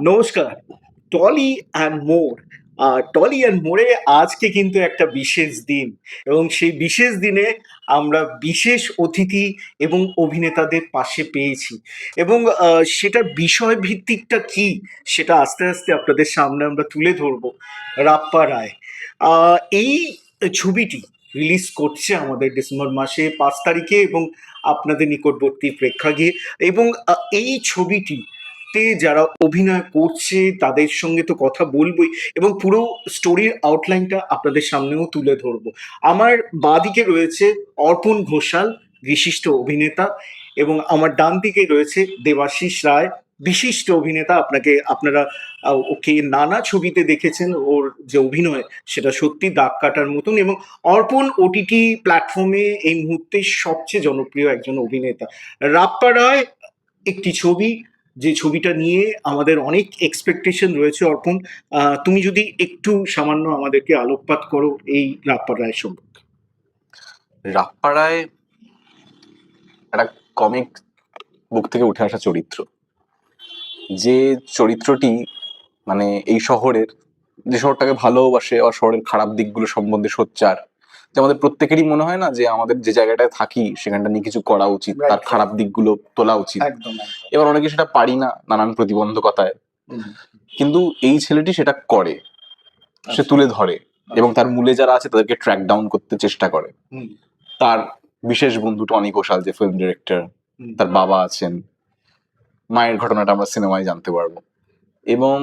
নমস্কার। Tolly and more. Tolly and মোরে আজকে কিন্তু একটা বিশেষ দিন এবং সেই বিশেষ দিনে আমরা বিশেষ অতিথি এবং অভিনেতাদের পাশে পেয়েছি এবং সেটার বিষয় ভিত্তিকটা কি সেটা আস্তে আস্তে আপনাদের সামনে আমরা তুলে ধরবো। রাপ্পা রায় এই ছবিটি রিলিজ করছে আমাদের ডিসেম্বর মাসে 5 তারিখে এবং আপনাদের নিকটবর্তী প্রেক্ষাগৃহে এবং এই ছবিটি তে যারা অভিনয় করছে তাদের সঙ্গে তো কথা বলবোই এবং পুরো স্টোরির আউটলাইনটা আপনাদের সামনেও তুলে ধরবো। আমার বাঁদিকে রয়েছে অর্পণ ঘোষাল, বিশিষ্ট অভিনেতা, এবং আমার ডান দিকে রয়েছে দেবাশিস রায়, বিশিষ্ট অভিনেতা। আপনারা ওকে নানা ছবিতে দেখেছেন। ওর যে অভিনয় সেটা সত্যি দাগ কাটার মতন এবং অর্পণ ওটিটি প্ল্যাটফর্মে এই মুহূর্তে সবচেয়ে জনপ্রিয় একজন অভিনেতা। রাপ্পা রায় একটি ছবি, যে ছবিটা নিয়ে আমাদের অনেক এক্সপেকটেশন রয়েছে। অর্পণ, তুমি যদি একটু সামান্য আমাদেরকে আলোকপাত করো এই রাপ্পা রায় সম্পর্কে। রাপ্পারায় একটা কমিক বুক থেকে উঠে আসা চরিত্র, যে চরিত্রটি মানে এই শহরের, যে শহরটাকে ভালোবাসে আর শহরের খারাপ দিকগুলো সম্বন্ধে সোচ্চার। যে আমাদের প্রত্যেকেরই মনে হয় না যে আমাদের যে জায়গাটায় থাকি সেখানটা নিয়ে কিছু করা উচিত, তার Right. খারাপ দিকগুলো তোলা উচিত। একদম একদম। এবার অনেকে সেটা পারি না নানান প্রতিবন্ধকতায়, হুম, কিন্তু এই ছেলেটি সেটা করে, সে আচ্ছা, তুলে ধরে এবং তার মূলে যারা আছে তাদেরকে ট্র্যাক ডাউন করতে চেষ্টা করে। হুম, তার বিশেষ বন্ধু টনি ঘোষাল যে ফিল্ম ডিরেক্টর, হুম, তার বাবা আছেন, মায়ের ঘটনাটা আমরা সিনেমায় জানতে পারবো। এবং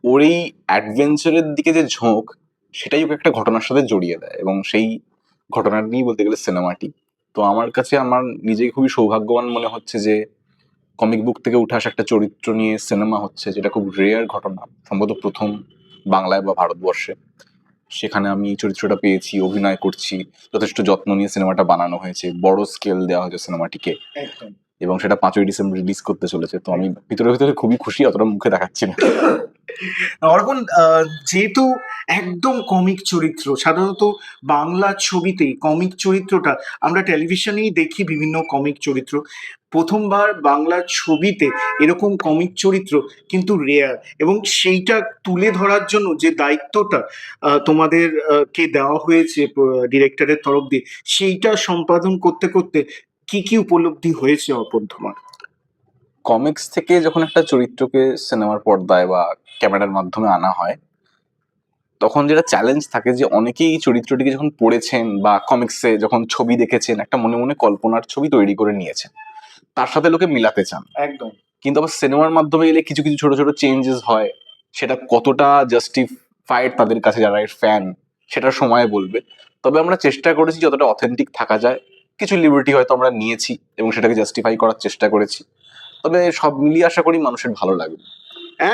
ওর এই অ্যাডভেঞ্চারের দিকে যে ঝোঁক, সেটাই ওকে একটা ঘটনার সাথে জড়িয়ে দেয় এবং সেই ঘটনার নিয়েই বলতে গেলে সিনেমাটি। তো আমার কাছে আমার নিজেকে খুবই সৌভাগ্যবান মনে হচ্ছে যে কমিক বুক থেকে উঠে আসা একটা চরিত্র নিয়ে সিনেমা হচ্ছে, যেটা খুব রেয়ার ঘটনা, সম্ভবত প্রথম বাংলায় বা ভারতবর্ষে। সেখানে আমি এই চরিত্রটা পেয়েছি, অভিনয় করছি, যথেষ্ট যত্ন নিয়ে সিনেমাটা বানানো হয়েছে, বড় স্কেল দেওয়া হয়েছে সিনেমাটিকে, একদম। এবং সেটা 5ই ডিসেম্বর রিলিজ করতে চলেছে। তো আমি ভিতরে ভিতরে খুবই খুশি, অতটা মুখে দেখাচ্ছি না। অর্পণ, যেহেতু একদম কমিক চরিত্র, সাধারণত বাংলা ছবিতে কমিক চরিত্রটা আমরা টেলিভিশনেই দেখি, বিভিন্ন কমিক চরিত্র। প্রথমবার বাংলা ছবিতে এরকম কমিক চরিত্র কিন্তু রেয়ার, এবং সেইটা তুলে ধরার জন্য যে দায়িত্বটা তোমাদের কে দেওয়া হয়েছে ডিরেক্টরের তরফ দিয়ে, সেইটা সম্পাদন করতে করতে কি কি উপলব্ধি হয়েছে অর্পণ তোমার? কমিক্স থেকে যখন একটা চরিত্রকে সিনেমার পর্দায় বা ক্যামেরার মাধ্যমে আনা হয়, তখন যেটা চ্যালেঞ্জ থাকে যে অনেকেই এই চরিত্রটিকে যখন পড়েছেন বা কমিক্সে যখন ছবি দেখেছেন, একটা মনে মনে কল্পনার ছবি তৈরি করে নিয়েছেন, তার সাথে লোকে মিলাতে চান। একদম। কিন্তু আবার সিনেমার মাধ্যমে এলে কিছু কিছু ছোট ছোট চেঞ্জেস হয়। সেটা কতটা জাস্টিফাইড তাদের কাছে, যারা এর ফ্যান, সেটা সময় বলবে। তবে আমরা চেষ্টা করেছি যতটা অথেন্টিক থাকা যায়। কিছু লিবার্টি হয়তো আমরা নিয়েছি এবং সেটাকে জাস্টিফাই করার চেষ্টা করেছি। তবে সব মিলিয়ে আশা করি মানুষের ভালো লাগবে।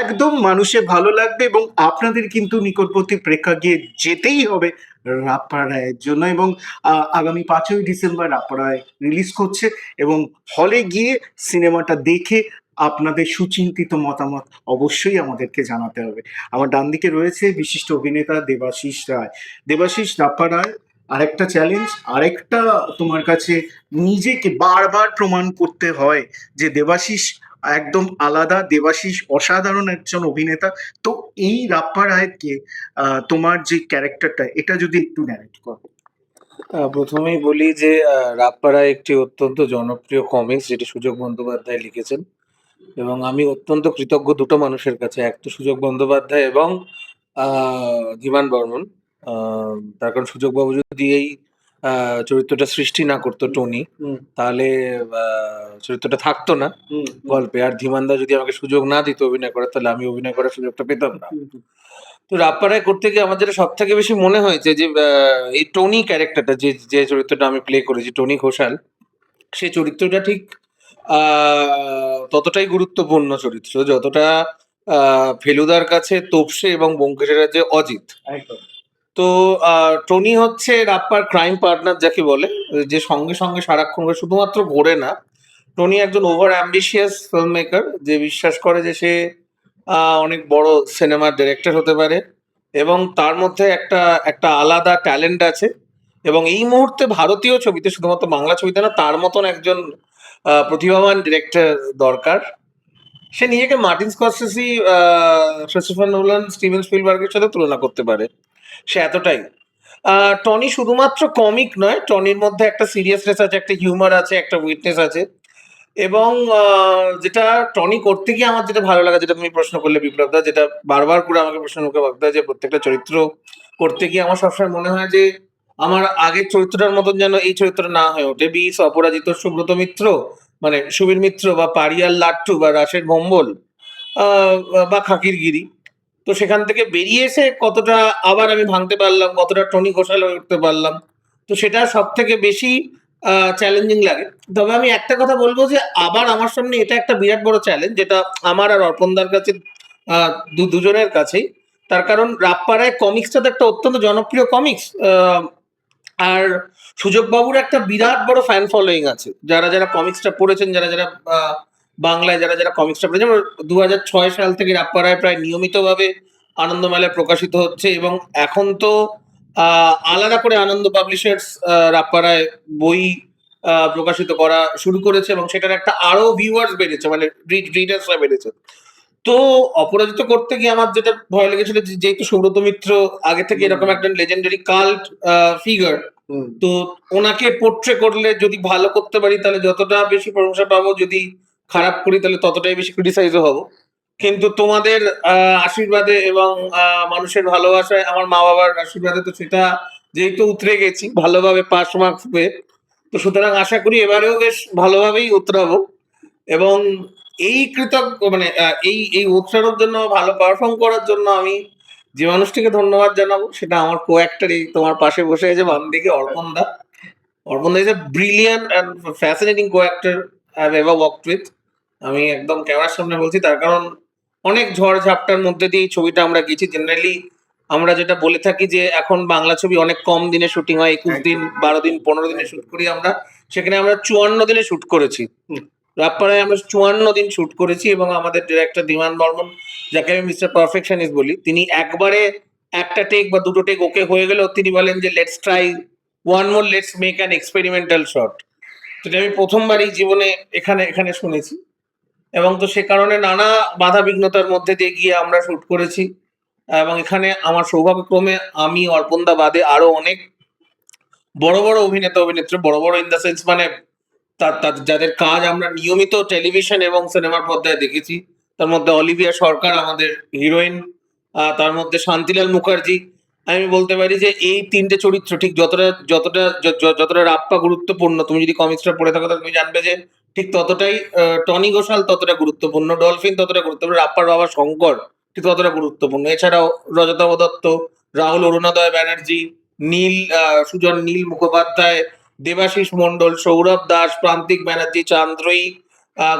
একদম মানুষের ভালো লাগবে এবং আপনাদের কিন্তু নিকটবর্তী প্রেক্ষাগৃহে যেতেই হবে রাপ্পা রায়ের জন্য। এবং আগামী 5ই ডিসেম্বর রাপ্পা রায় রিলিজ করছে এবং হলে গিয়ে সিনেমাটা দেখে আপনাদের সুচিন্তিত মতামত অবশ্যই আমাদেরকে জানাতে হবে। আমার ডান দিকে রয়েছে বিশিষ্ট অভিনেতা দেবাশিস রায়। দেবাশিস, রাপ্পা রায় আরেকটা চ্যালেঞ্জ, আরেকটা তোমার কাছে নিজেকে বারবার প্রমাণ করতে হয় যে দেবাশিস একদম আলাদা, দেবাশিস অসাধারণ একজন অভিনেতা। তো এই রাপ্পা রায়কে তোমার যে ক্যারেক্টারটা, এটা যদি একটু ন্যারেট করো। প্রথমেই বলি যে রাপ্পারা একটি অত্যন্ত জনপ্রিয় কমিক্স যেটি সুজয় বন্দ্যোপাধ্যায় লিখেছেন, এবং আমি অত্যন্ত কৃতজ্ঞ দুটো মানুষের কাছে, এক তো সুজয় বন্দ্যোপাধ্যায় এবং ধীমান বর্মন। তার কারণ সুজয়বাবু যদি এই চরিত্রটা সৃষ্টি না করতো টনি, হুম, তাহলে চরিত্রটা থাকতো না হুম, গল্পে। আর ধীমানদা যদি আমাকে সুযোগ না দিত অভিনয় করার, তাহলে আমি অভিনয় করার সুযোগটা পেতাম না। হুম, হুম, তো রাপ্পারায় করতে গিয়ে আমার যেটা সব থেকে বেশি মনে হয়েছে যে এই টনি ক্যারেক্টারটা, যে যে চরিত্রটা আমি প্লে করেছি, টনি ঘোষাল, সেই চরিত্রটা ঠিক ততটাই গুরুত্বপূর্ণ চরিত্র যতটা ফেলুদার কাছে তোপসে এবং ব্যোমকেশের কাছে অজিত। একদম। তো টনি হচ্ছে রাপ্পার ক্রাইম পার্টনার যাকে বলে, যে সঙ্গে সঙ্গে সারাক্ষণ করে শুধুমাত্র ঘোরে না। টনি একজন ওভার অ্যাম্বিশিয়াস ফিল্ম মেকার, যে বিশ্বাস করে যে সে অনেক বড় সিনেমার ডিরেক্টর হতে পারে এবং তার মধ্যে একটা একটা আলাদা ট্যালেন্ট আছে। এবং এই মুহূর্তে ভারতীয় ছবিতে, শুধুমাত্র বাংলা ছবিতে না, তার মতন একজন প্রতিভাবান ডিরেক্টর দরকার। সে নিজেকে Martin Scorsese, Christopher Nolan, Steven স্পিলবার্গের সাথে তুলনা করতে পারে, সে এতটাই। টনি শুধুমাত্র কমিক নয়, টনির মধ্যে একটা সিরিয়াসনেস আছে, একটা হিউমার আছে, একটা উইটনেস আছে। এবং যেটা টনি করতে গিয়ে আমার যেটা ভালো লাগে, যেটা তুমি প্রশ্ন করলে বিপ্লব দা, যেটা বারবার করে আমাকে প্রশ্ন মুখে ভাবতে হয়, যে প্রত্যেকটা চরিত্র করতে গিয়ে আমার সবসময় মনে হয় যে আমার আগের চরিত্রটার মতন যেন এই চরিত্রটা না হয়ে ওঠে। বিস অপরাজিত সুব্রত মিত্র, মানে সুবীর মিত্র, বা পারিয়াল লাট্টু, বা রাশের ভম্বল, বা খাকির গিরি। তো সেখান থেকে বেরিয়ে এসে কতটা আবার আমি ভাঙতে পারলাম, কতটা টনি ঘোষাল হয়ে উঠতে পারলাম, তো সেটা সব থেকে বেশি চ্যালেঞ্জিং লাগে। তবে আমি একটা কথা বলবো, যে আবার আমার সামনে এটা একটা বিরাট বড় চ্যালেঞ্জ, যেটা আমার আর অর্পণদার কাছে, দুজনের কাছেই। তার কারণ রাপ্পারায় কমিক্সটা তো একটা অত্যন্ত জনপ্রিয় কমিক্স, আর সুযোগ বাবুর একটা বিরাট বড় ফ্যান ফলোয়িং আছে, যারা যারা কমিক্সটা পড়েছেন, যারা যারা বাংলায় যারা যারা কমিক্সটা পড়েছেন। 2006 সাল থেকে রাপ্পারায় প্রায় নিয়মিতভাবে আনন্দমেলায় প্রকাশিত হচ্ছে, এবং এখন তো আলাদা করে আনন্দ পাবলিশার্স রাপ্পারায় বই প্রকাশিত করা শুরু করেছে, এবং সেটার একটা আরো ভিউয়ার্স বেড়েছে, মানে রিডার্সরা বেড়েছে। তো অপরাজিত করতে গিয়ে আমার যেটা ভয় লেগেছিল, যেহেতু সুব্রত মিত্র আগে থেকে এরকম একটা লেজেন্ডারি কাল্ট ফিগার, তো ওনাকে পোট্রে করলে যদি ভালো করতে পারি তাহলে যতটা বেশি প্রশংসা পাবো, যদি খারাপ করি তাহলে ততটাই বেশি ক্রিটিসাইজও হব। কিন্তু তোমাদের আশীর্বাদে এবং মানুষের ভালোবাসায়, আমার মা বাবার আশীর্বাদে, তো সেটা যেহেতু উতরে গেছি ভালোভাবে, পাস মার্কস পেয়ে, তো সুতরাং আশা করি এবারেও বেশ ভালোভাবেই উতরাবো। এবং এই কৃতজ্ঞ, মানে এই এই উৎসাহের জন্য, ভালো পারফর্ম করার জন্য আমি যে মানুষটিকে ধন্যবাদ জানাবো, সেটা আমার কো অ্যাক্টর, এই তোমার পাশে বসে আছে বাম দিকে, Arpan da. Arpan da is a brilliant and fascinating co actor I have ever worked with. আমি একদম ক্যামেরার সামনে বলছি, তার কারণ অনেক ঝড় ঝাপটার মধ্যে দিয়ে এই ছবিটা আমরা গেছি। জেনারেলি আমরা যেটা বলে থাকি, যে এখন বাংলা ছবি অনেক কম দিনে শুটিং হয়, 21 দিন, 12 দিন, 15 দিনে শুট করি আমরা, সেখানে আমরা 54 দিনে শুট করেছি। রাপ্পারায় আমরা 54 দিন শুট করেছি, এবং আমাদের ডিরেক্টর ধীমান বর্মন, যাকে আমি মিস্টার পারফেকশনিস্ট বলি, তিনি একবারে একটা টেক বা দুটো টেক ওকে হয়ে গেলেও তিনি বলেন যে let's try one more, let's make an experimental shot. যেটা আমি প্রথমবারই জীবনে এখানে এখানে শুনেছি। এবং তো সে কারণে নানা বাধা বিঘ্নতার মধ্যে দিয়ে গিয়ে আমরা শুট করেছি। এবং এখানে আমার সৌভাগ্যক্রমে আমি, অর্পণদা বাদে আরো অনেক বড় বড় অভিনেতা অভিনেত্রী, বড় বড় ইন দ্য সেন্স, মানে যাদের কাজ আমরা নিয়মিত টেলিভিশন এবং সিনেমার পর্দায় দেখেছি। তার মধ্যে অলিভিয়া সরকার আমাদের হিরোইন, তার মধ্যে শান্তিলাল মুখার্জি। আমি বলতে পারি যে এই তিনটে চরিত্র ঠিক যতটা যতটা যতটা রাপ্পা গুরুত্বপূর্ণ, তুমি যদি কমিক্সটা পড়ে থাকো তাহলে তুমি জানবে যে ঠিক ততটাই টনি ঘোষাল ততটা গুরুত্বপূর্ণ, ডলফিন ততটা গুরুত্বপূর্ণ, রাপ্পার বাবা শঙ্কর ঠিক ততটা গুরুত্বপূর্ণ। এছাড়াও রজতাভ দত্ত, রাহুল অরুণোদয় ব্যানার্জি, সুজন নীল মুখোপাধ্যায়, দেবাশিস মন্ডল, সৌরভ দাস, প্রান্তিক ব্যানার্জি, চান্দ্রয়ী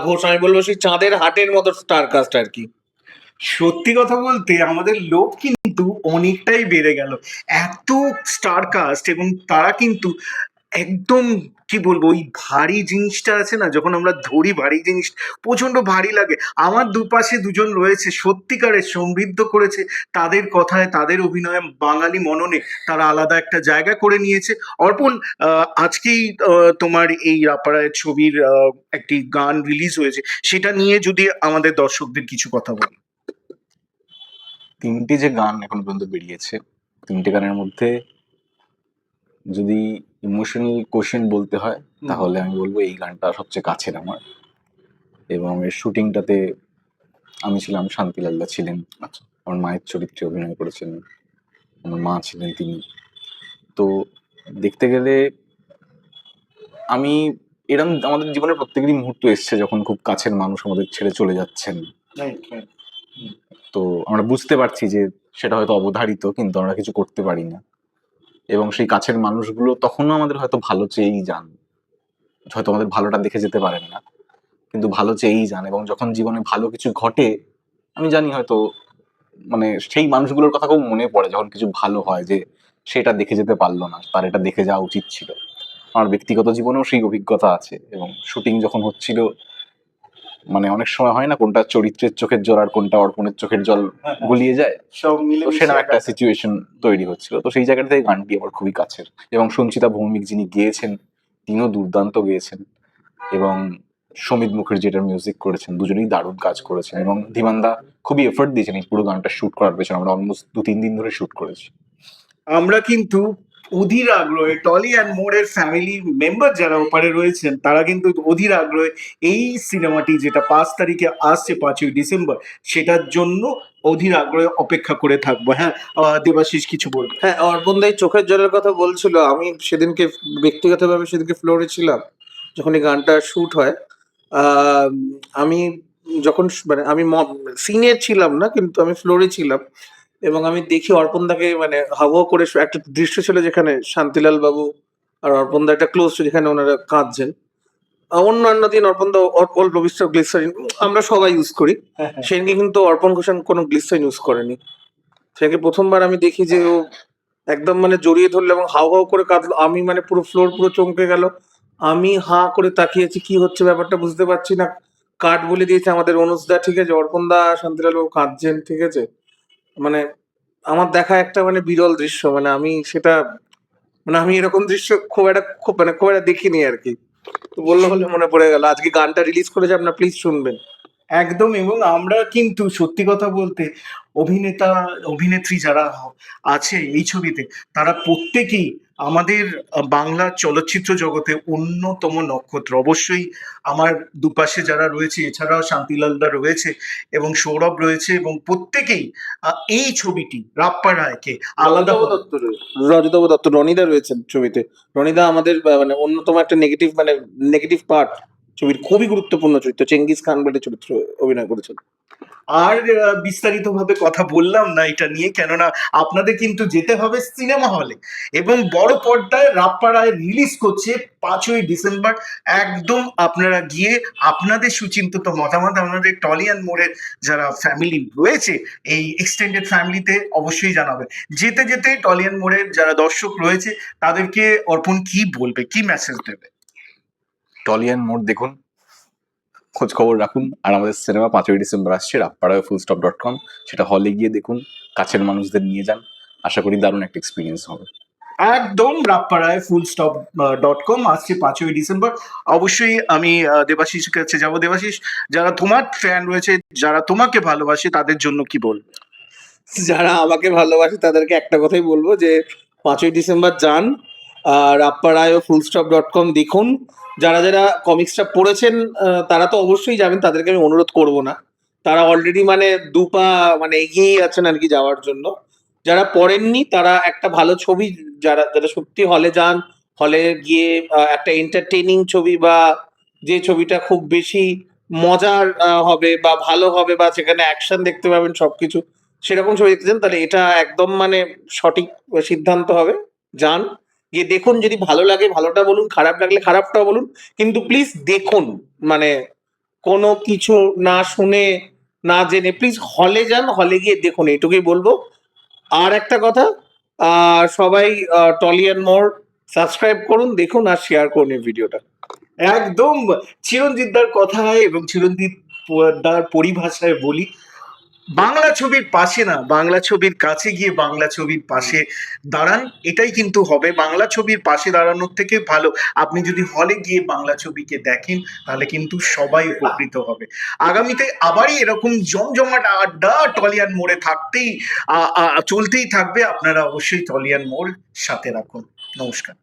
ঘোষ, আমি বলবো সেই চাঁদের হাটের মতো স্টার কাস্ট আর কি। সত্যি কথা বলতে আমাদের লোক কিন্তু অনেকটাই বেড়ে গেল, এত স্টার কাস্ট, এবং তারা কিন্তু একদম কি বলবো, ওই ভারী জিনিসটা আছে না, যখন আমরা ধরি ভারী জিনিস প্রচন্ড ভারী লাগে। আমার দুপাশে দুজন রয়েছে, সত্যিকারের সমৃদ্ধ করেছে তাদের কথায়, তাদের অভিনয়ে, বাঙালি মননে তারা আলাদা একটা জায়গা করে নিয়েছে। অর্পণ, আজকেই তোমার এই রাপারায়ের ছবির একটি গান রিলিজ হয়েছে, সেটা নিয়ে যদি আমাদের দর্শকদের কিছু কথা বল। তিনটে যে গান এখন পর্যন্ত বেরিয়েছে, তিনটে গানের মধ্যে যদি ইমোশনাল কোশ্চেন বলতে হয়, তাহলে আমি বলবো এই গানটা সবচেয়ে কাছের আমার। এবং এর শুটিংটাতে আমি ছিলাম, শান্তিলালদা ছিলেন, আচ্ছা। আমার মায়ের চরিত্রে অভিনয় করেছেন, আমার মা ছিলেন তিনি। তো দেখতে গেলে আমি এরম আমাদের জীবনের প্রত্যেকেরই মুহূর্ত এসছে যখন খুব কাছের মানুষ আমাদের ছেড়ে চলে যাচ্ছেন। তো আমরা বুঝতে পারছি যে সেটা হয়তো অবধারিত, কিন্তু আমরা কিছু করতে পারি না। এবং সেই কাছের মানুষগুলো তখনও আমাদের হয়তো ভালো চেয়েই যান, হয়তো আমাদের ভালোটা দেখে যেতে পারেন না, কিন্তু ভালো চেয়েই যান। এবং যখন জীবনে ভালো কিছু ঘটে, আমি জানি হয়তো মানে সেই মানুষগুলোর কথা খুব মনে পড়ে যখন কিছু ভালো হয়, যে সেটা দেখে যেতে পারলো না, তার এটা দেখে যাওয়া উচিত ছিল। আমার ব্যক্তিগত জীবনেও সেই অভিজ্ঞতা আছে। এবং শুটিং যখন হচ্ছিল, মানে অনেক সময় হয় না কোনটা চরিত্রের চোখের জল আর কোনটা অর্পণের চোখের জল গুলিয়ে যায়, সব মিলে তো সেরকম একটা সিচুয়েশন তৈরি হচ্ছিল। তো সেই জায়গা থেকে গানটি আমার খুবই কাছের। এবং সঞ্চিতা ভৌমিক যিনি গেয়েছেন, তিনিও দুর্দান্ত গেয়েছেন। এবং সমিত মুখার্জি এটার মিউজিক করেছেন, দুজনেই দারুণ কাজ করেছেন এবং ধীমানদা খুবই এফোর্ট দিয়েছেন এই পুরো গানটা শুট করার পেছনে। আমরা অলমোস্ট 2-3 দিন ধরে শুট করেছি। আমরা কিন্তু অধীর আগ্রহে টলি অ্যান্ড মোড়ের ফ্যামিলি মেম্বার যারা ওপারে রয়েছেন তারা কিন্তু অধীর আগ্রহে এই সিনেমাটি যেটা 5 তারিখে আসছে 5ই ডিসেম্বর, সেটার জন্য অধীর আগ্রহে অপেক্ষা করে থাকবো। হ্যাঁ, দেবাশিস কিছু বলবে? হ্যাঁ, অর্পণ দাই চোখের জলের কথা বলছিল। আমি সেদিনকে ব্যক্তিগতভাবে সেদিনকে ফ্লোরে ছিলাম যখন এই গানটা শুট হয়। আহ, আমি যখন মানে আমি সিনে ছিলাম না, কিন্তু আমি ফ্লোরে ছিলাম এবং আমি দেখি অর্পণ দাকে মানে হাওয়া করে একটা দৃশ্য ছিল যেখানে শান্তিলাল বাবু আর অর্পণ দা একটা ক্লোজ যেখানে ওনারা কাঁদছেন। অন্যান্য দিন অর্পণ দা অল্প বিস্তর গ্লিসারিন আমরা সবাই ইউজ করি, সেদিনকে কিন্তু অর্পণ ঘোষাল কোনো গ্লিসারিন ইউজ করেনি। সেকে প্রথমবার আমি দেখি যে ও একদম মানে জড়িয়ে ধরলো এবং হাউ হাউ করে কাঁদলো। আমি মানে পুরো ফ্লোর পুরো চমকে গেল। আমি হাঁ করে তাকিয়েছি, কি হচ্ছে ব্যাপারটা বুঝতে পারছি না। কাট বলে দিয়েছে আমাদের অনুজ দা, ঠিক আছে, অর্পণ দা শান্তিলাল বাবু কাঁদছেন, ঠিক আছে। মানে আমার দেখা একটা মানে বিরল দৃশ্য, মানে আমি সেটা মানে আমি এরকম দৃশ্য খুব একটা দেখিনি আর কি। তো বললো হলে মনে পড়ে গেল, আজকে গানটা রিলিজ করেছে, আপনারা প্লিজ শুনবেন। একদম। এবং আমরা কিন্তু সত্যি কথা বলতে অভিনেতা অভিনেত্রী যারা আছে এই ছবিতে, তারা প্রত্যেকেই আমাদের বাংলা চলচ্চিত্র জগতে অন্যতম নক্ষত্র। অবশ্যই আমার দুপাশে যারা রয়েছে, এছাড়াও শান্তিলালদা রয়েছে এবং সৌরভ রয়েছে, এবং প্রত্যেকেই এই ছবিটি রাপ্পা রায়কে আলাদা রজতব দত্ত, রনিদা রয়েছেন ছবিতে। রনিদা আমাদের মানে অন্যতম একটা নেগেটিভ পার্ট ছবির, খুবই গুরুত্বপূর্ণ চরিত্র, চেঙ্গিস খান বলে চরিত্র অভিনয় করেছেন। আর বিস্তারিতভাবে কথা বললাম না এটা নিয়ে, কেননা আপনাদের কিন্তু যেতে হবে সিনেমা হলে এবং বড় পর্দায় রাপ্পা রায় রিলিজ করছে 5ই ডিসেম্বর। একদম আপনারা গিয়ে আপনাদের সুচিন্তিত মতামত আমাদের টলি অ্যান্ড মোড়ের যারা ফ্যামিলি রয়েছে এই এক্সটেন্ডেড ফ্যামিলিতে অবশ্যই জানাবে। যেতে যেতে টলি অ্যান্ড মোড়ের যারা দর্শক রয়েছে তাদেরকে অর্পণ কি বলবে, কি মেসেজ দেবে? টলি অ্যান্ড মোড় দেখুন, খোঁজ খবর রাখুন, আর আমাদের সিনেমা 5ই ডিসেম্বর আসছে রাপ্পারায় fullstop.com, সেটা হলে গিয়ে দেখুন, কাছের মানুষদের নিয়ে যান, আশা করি দারুণ একটা এক্সপিরিয়েন্স হবে। একদম। রাপ্পারায় fullstop.com আসছে 5ই ডিসেম্বর। অবশ্যই আমি দেবাশিসের কাছে যাবো। দেবাশিস, যারা তোমার ফ্যান রয়েছে, যারা তোমাকে ভালোবাসে, তাদের জন্য কি বলবে? যারা আমাকে ভালোবাসে তাদেরকে একটা কথাই বলবো যে 5ই ডিসেম্বর যান, রাপ্পা রায় ও fullstop.com দেখুন। যারা যারা কমিক্সটা পড়েছেন তারা তো অবশ্যই যাবেন, তাদেরকে আমি অনুরোধ করব না, তারা অলরেডি মানে দুপা মানে এগিয়েই আছেন আর কি যাওয়ার জন্য। যারা পড়েননি তারা একটা ভালো ছবি, যারা যারা সত্যি হলে যান, হলে গিয়ে একটা এন্টারটেইনিং ছবি বা যে ছবিটা খুব বেশি মজার হবে বা ভালো হবে বা সেখানে অ্যাকশন দেখতে পাবেন সবকিছু, সেরকম ছবি দেখতে চান, তাহলে এটা একদম মানে সঠিক সিদ্ধান্ত হবে। যান, গিয়ে দেখুন, যদি ভালো লাগে ভালোটা বলুন, খারাপ লাগলে খারাপটাও বলুন, কিন্তু প্লিজ দেখুন। মানে কোনো কিছু না শুনে না জেনে প্লিজ হলে যান, হলে গিয়ে দেখুন, এইটুকুই বলবো। আর একটা কথা, সবাই টলি অ্যান্ড মোর সাবস্ক্রাইব করুন, দেখুন আর শেয়ার করুন এই ভিডিওটা। একদম। চিরঞ্জিত দার কথায় এবং চিরঞ্জিত দার পরিভাষায় বলি, বাংলা ছবির পাশে না, বাংলা ছবির কাছে গিয়ে বাংলা ছবির পাশে দাঁড়ান। এটাই কিন্তু হবে। বাংলা ছবির পাশে দাঁড়ানোর থেকে ভালো আপনি যদি হলে গিয়ে বাংলা ছবিকে দেখেন, তাহলে কিন্তু সবাই উপকৃত হবে। আগামীতে আবারই এরকম জমজমাট আড্ডা টলি অ্যান্ড মোড়ে চলতেই থাকবে। আপনারা অবশ্যই টলি অ্যান্ড মোড় সাথে রাখুন। নমস্কার।